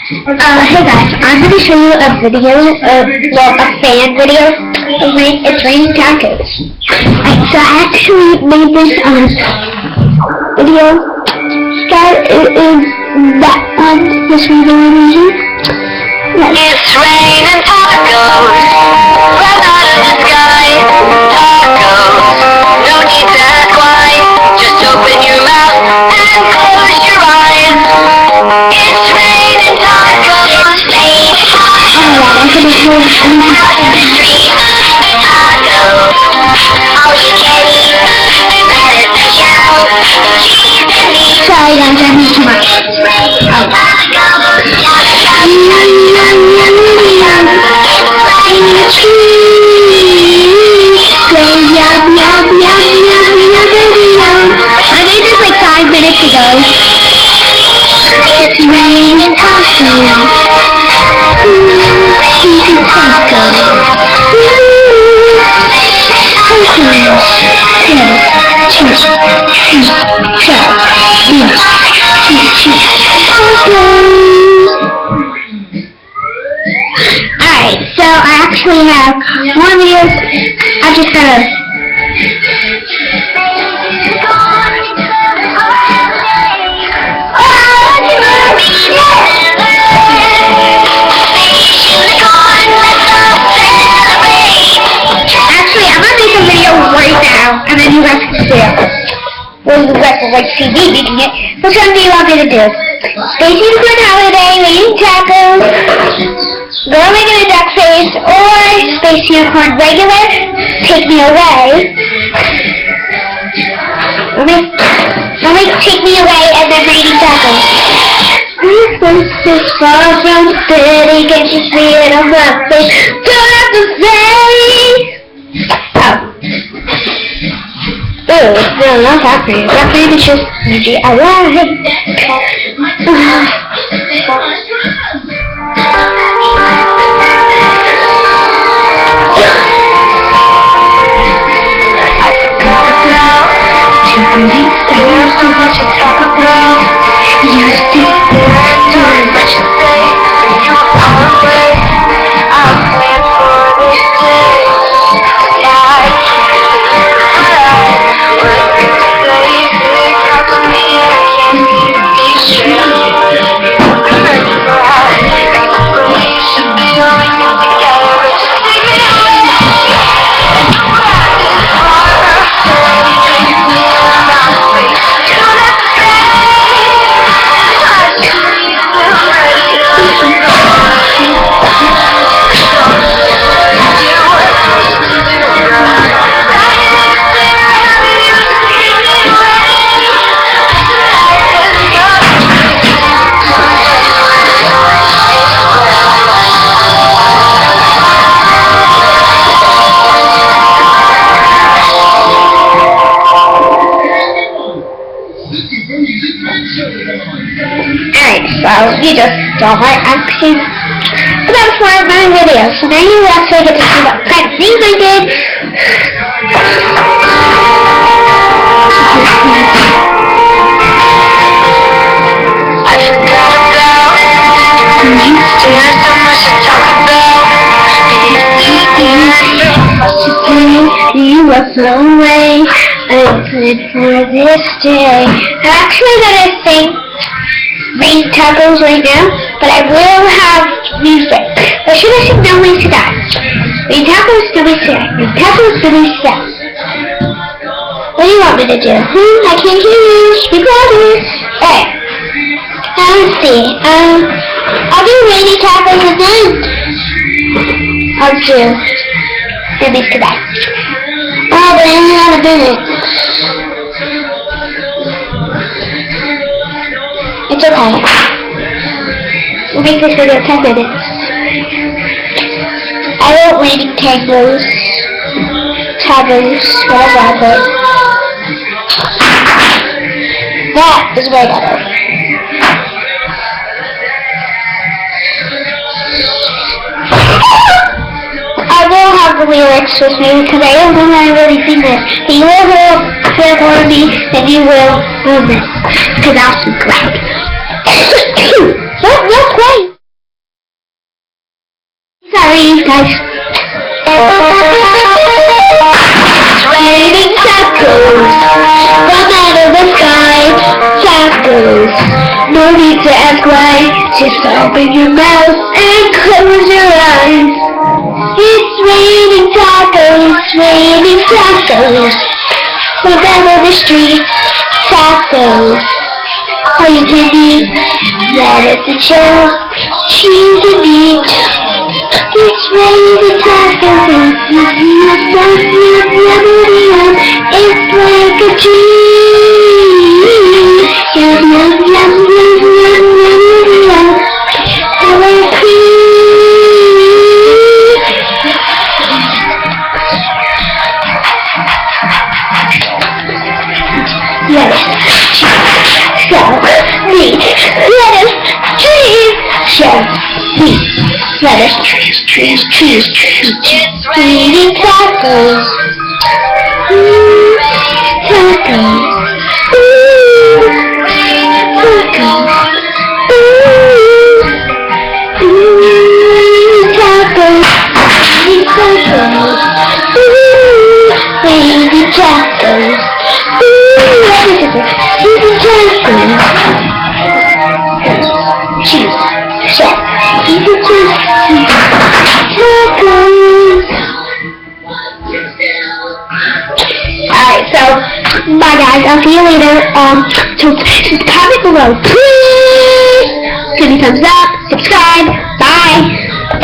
Hey guys, I'm going to show you a video a fan video of me. It's raining tacos. So I actually made this video. Is that one, this video I'm using? Yes. It's raining tacos, right out of the sky. Tacos, no need to ask why. Just open your mouth and close your eyes. It's raining tacos, raining tacos. Out in the street, tacos. All you can eat, let it fish out. Cheese and meat. Sorry guys, I made too much. I made this like 5 minutes ago. It's raining tacos. Cheesy Alright, so I actually have more videos. I just gotta and then you guys can see it. Well, you guys will like see me making it. Which one do you want me to do? Space Unicorn Holiday, Raining Tacos, Girl Making a Duck Face, or Space Unicorn Regular, Take Me Away. Let me Take Me Away and then Raining Tacos. This is far from steady, can't you see it on my face? Don't have to say. Oh, no, not that pretty. That pretty is just easy. I love it. Alright, so you just don't like acting. But that was one of my videos. So now you actually get to see what kind of things I did. I forgot about. There's so much to talk about. You were flown away. I'm good for this day. I'm actually gonna sing Raining Tacos right now, but I will have music. Or should I sing No Ways to Die? Raining Tacos, No Ways to Die. Raining Tacos, No Ways to Die. What do you want me to do? I can't hear you. Speak louder. Alright. Let's see. I'll do Raining Tacos and then I'll do No Ways to Die. Oh, but I only have a minute. It's okay. We'll make this video 10 minutes. I wrote Raining Tacos, whatever I put. That is way better. I will have the lyrics with me because I don't know how to really sing this. And you will hear more of me than you will of this because I'll speak loud. That's right. guys. It's raining tacos from out of the sky. Tacos. No need to ask why. Just open your mouth and close your eyes. It's raining tacos, raining tacos. From out of the street. Tacos. All you can eat. Lettuce and chill. Cheese and meat. It's raining tacos. It's like a dream. Yum, yum, yum, yum, yum, yum, yum. Sour cream. Lettuce, cheese, cheese, cheese. It's raining tacos. Tacos. Tacos. Tacos. Baby tacos. Cheese. Chef. Alright, so bye guys. I'll see you later. So comment below, please. Give me thumbs up, subscribe. Bye.